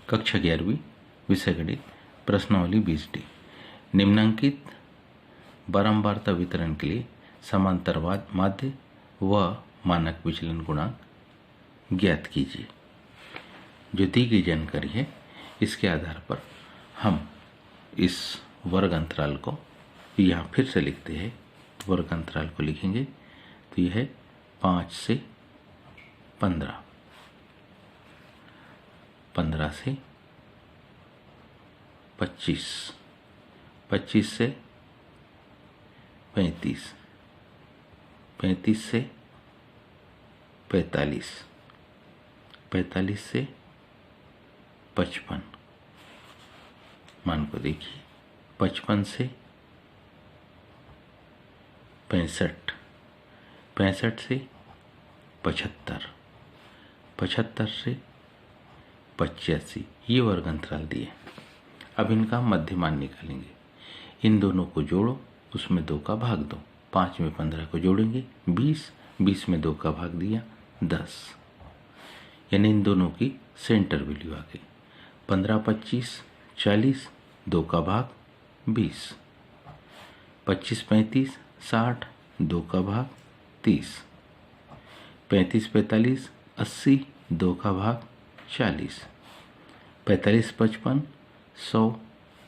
कक्षा 11वीं विषय गणित प्रश्नावली 20D। निम्नांकित बारंबारता वितरण के लिए समांतर माध्य व मानक विचलन गुणांक ज्ञात कीजिए। जो दी गई जानकारी है इसके आधार पर हम इस वर्ग अंतराल को यहाँ फिर से लिखते हैं। वर्ग अंतराल को लिखेंगे तो यह है 5 से 15, 15 से 25, 25 से 35, 35 से 45, 45 से 55। मान को देखिए, 55 से 65, 65 से 75, 75 से 85। ये वर्ग अंतराल दिए। अब इनका मध्यमान निकालेंगे। इन दोनों को जोड़ो, उसमें 2 का भाग दो। 5 में 15 को जोड़ेंगे 20, 20 में 2 का भाग दिया 10। यानी इन दोनों की सेंटर वैल्यू आ गई। 15, 25, 40, 2 का भाग 20, 25, 35, 60, 2 का भाग 30, 35, 45, 80, 2 का भाग 40, 45, 55, 100,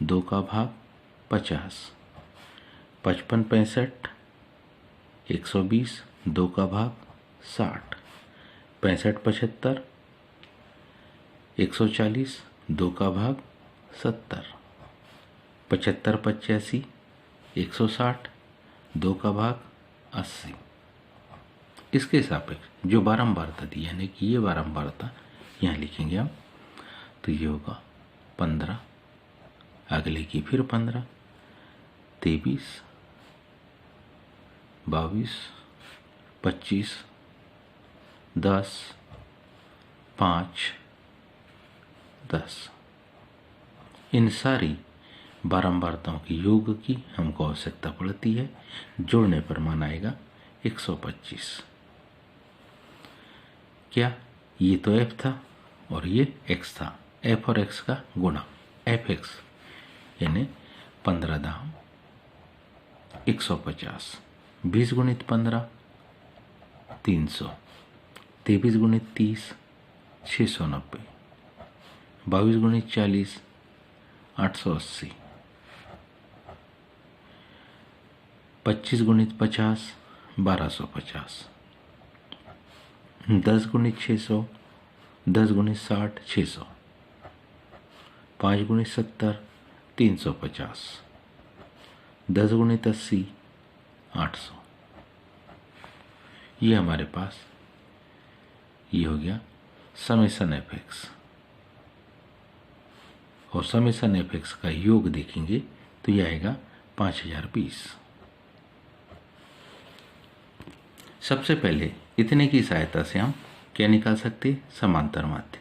2 का भाग 50, 55, 65, 120, 2 का भाग 60, 65, 75, 140, 2 का भाग 70, 75, 85, 160, 2 का भाग 80। इसके सापेक्ष जो बारंबारता दी यानी कि ये बारंबारता यहाँ लिखेंगे हम, तो ये होगा 15, अगले की फिर 15, 23, 22, 25, 10, 5, 10। इन सारी बारंबारताओं की योग की हमको आवश्यकता पड़ती है। जोड़ने पर मान आएगा 125। क्या ये तो f था और ये x था। f और x का गुणा fx यानी 15 दाम 150, 20 गुणित 15 300, 23 गुणित 30 690, 22 गुणित 40 880, 25 गुणित 50 1250, 10 गुणित 600, 10 गुणित 60 600, 5 गुणित 70 350, 10 गुणित 80 800। ये हमारे पास ये हो गया समेसन एफ एक्स। और समेसन एफ एक्स का योग देखेंगे तो यह आएगा 5020। सबसे पहले इतने की सहायता से हम क्या निकाल सकते? समांतर माध्य।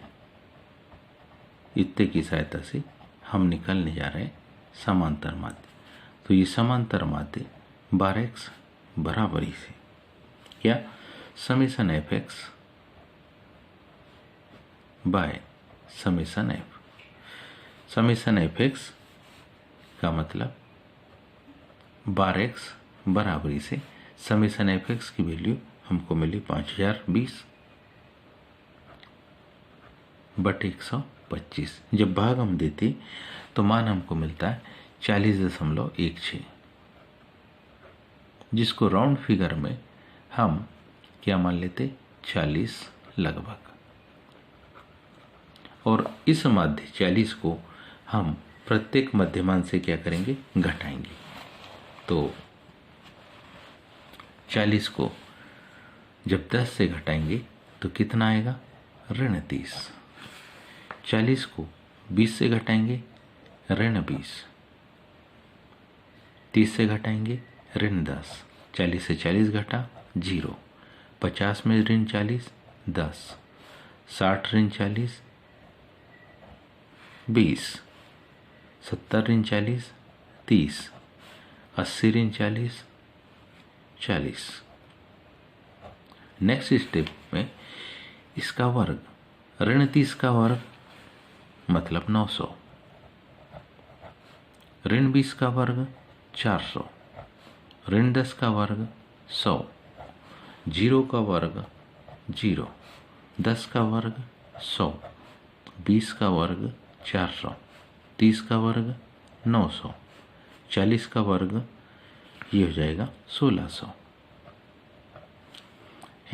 इतने की सहायता से हम निकालने जा रहे हैं समांतर माध्य। तो ये समांतर माध्य 12x बराबरी से क्या summation f x by summation f. Summation f x का मतलब 12x बराबरी से समेसन एफ एक्स की वैल्यू हमको मिली 5020 बटे 125। जब भाग हम देते तो मान हमको मिलता है 40.16, जिसको राउंड फिगर में हम क्या मान लेते 40 लगभग। और इस माध्य 40 को हम प्रत्येक मध्यमान से क्या करेंगे घटाएंगे। तो 40 को जब 10 से घटाएंगे तो कितना आएगा ऋण 30। 40 को 20 से घटाएंगे ऋण 20, 30 से घटाएंगे ऋण 10, 40 से 40 घटा 0, 50 में ऋण 40 10, 60 ऋण 40 20, 70 ऋण 40 30, 80 ऋण 40 40। नेक्स्ट स्टेप में इसका वर्ग ऋण 30 का वर्ग मतलब 900। ऋण 20 का वर्ग 400, ऋण 10 का वर्ग 100, 0 का वर्ग 0, 10 का वर्ग 100, 20 का वर्ग 400, 30 का वर्ग 900, 40 का वर्ग ये हो जाएगा 1600।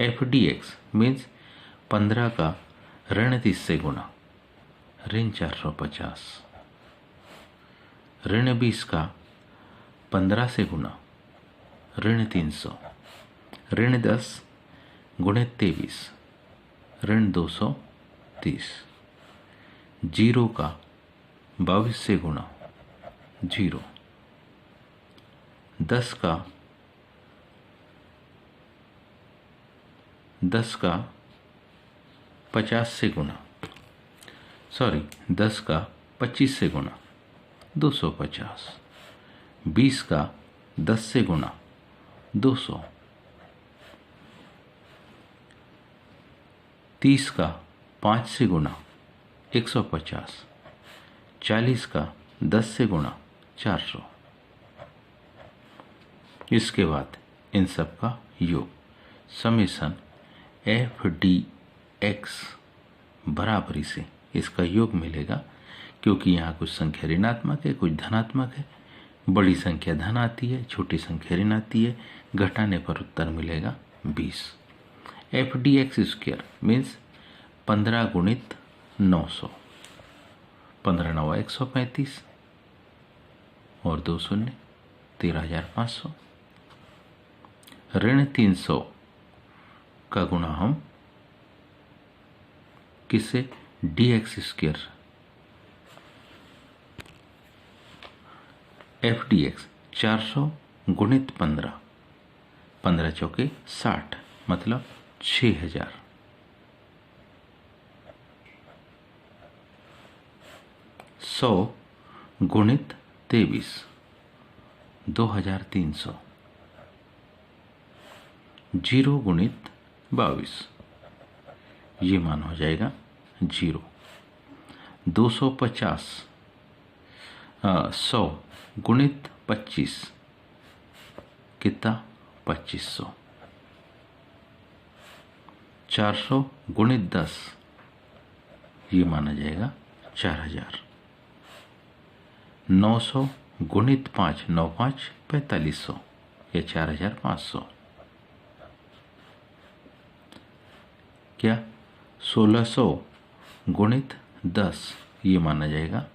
FDX मीन्स 15 का ऋण 30 से गुणा, ऋण 450, ऋण 20 का 15 से गुणा, ऋण 300, ऋण 10 गुणित 23, ऋण 230, 0 का 22 से गुणा, 0, 10 का 50 से गुणा, 10 का 25 से गुणा 250, 20 का 10 से गुणा 200, 30 का 5 से गुणा 150, 40 का 10 से गुणा 400। इसके बाद इन सब का योग समेसन FDX बराबरी से इसका योग मिलेगा, क्योंकि यहाँ कुछ संख्या ऋणात्मक है, कुछ धनात्मक है। बड़ी संख्या धन आती है, छोटी संख्या ऋण आती है। घटाने पर उत्तर मिलेगा 20। FDX स्क्वायर मीन्स 15 गुणित 900, 15 9 135 और 2 शून्य 13,500। ऋण 300 का गुणा हम किससे? DX square. FDX 400 गुणित 15, 15 चौके 60 मतलब 6000। सौ गुणित 23 2300, 0 गुणित 22 ये मान हो जाएगा 0। 250 100 गुणित 25 कितना? 2500। 400 गुणित 10 ये माना जाएगा 4000। 900 गुणित 5 9 5 4500 या 4500। क्या? 1600 गुणित 10 ये माना जाएगा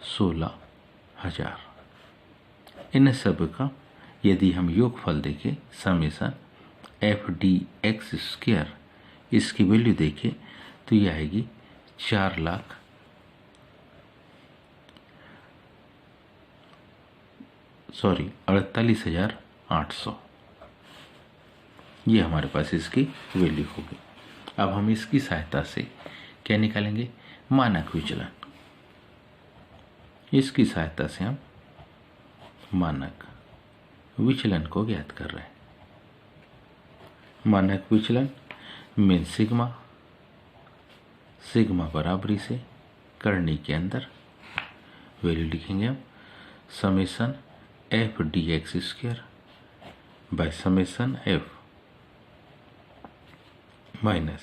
16,000। इन सब का यदि हम योगफल देखें समेसन FDX स्क्वायर, इसकी वैल्यू देखें तो ये आएगी 48,800। ये हमारे पास इसकी वैल्यू होगी। अब हम इसकी सहायता से क्या निकालेंगे? मानक विचलन। इसकी सहायता से हम मानक विचलन को ज्ञात कर रहे हैं। मानक विचलन मीन सिग्मा, सिग्मा बराबरी से करनी के अंदर वैल्यू लिखेंगे हम summation FDX square by summation F minus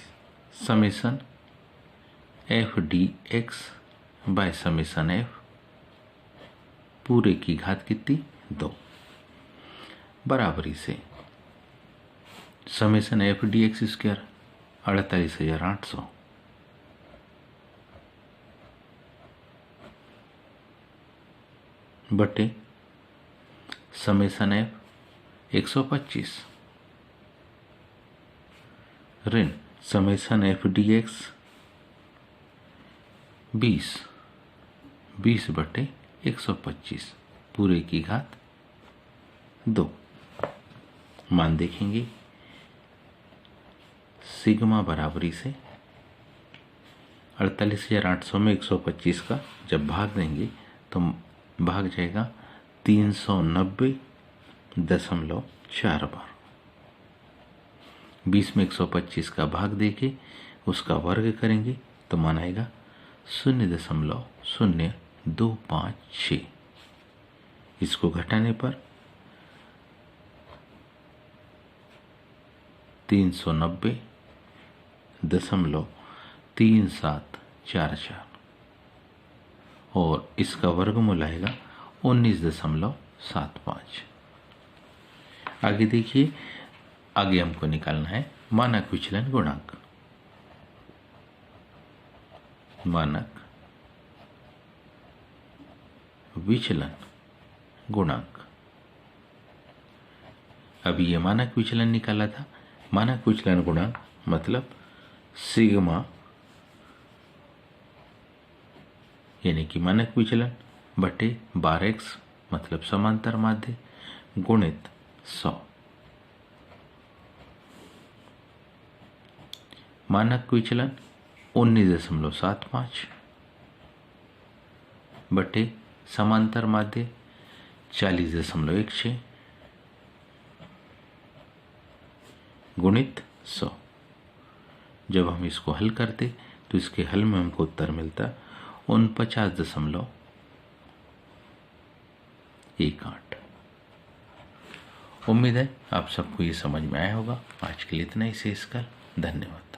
summation FDX by summation F पूरे की घात कितनी? 2 बराबरी से समेसन FDX स्क्वायर 48,800 बटे समेसन F 125 ऋण समेसन FDX 20 बटे 125 पूरे की घात 2। मान देखेंगे सिग्मा बराबरी से 48,800 में 125 का जब भाग देंगे तो भाग जाएगा 390.4 बार। 20 में 125 का भाग देके उसका वर्ग करेंगे तो मान आएगा 0.0256। इसको घटाने पर 390.3744 और इसका वर्गमूल आएगा 19.75। आगे देखिए, आगे हमको निकालना है मानक विचलन गुणांक। मानक विचलन गुणांक। अभी ये मानक विचलन निकाला था। मानक विचलन गुणांक मतलब सिग्मा यानी कि मानक विचलन बटे 12x मतलब समांतर माध्य गुणित 100। मानक विचलन 19.75 बटे समांतर माध्य 40.16 गुणित 100। जब हम इसको हल करते तो इसके हल में हमको उत्तर मिलता 49.18। उम्मीद है आप सबको ये समझ में आया होगा। आज के लिए इतना ही। शेष कल। धन्यवाद।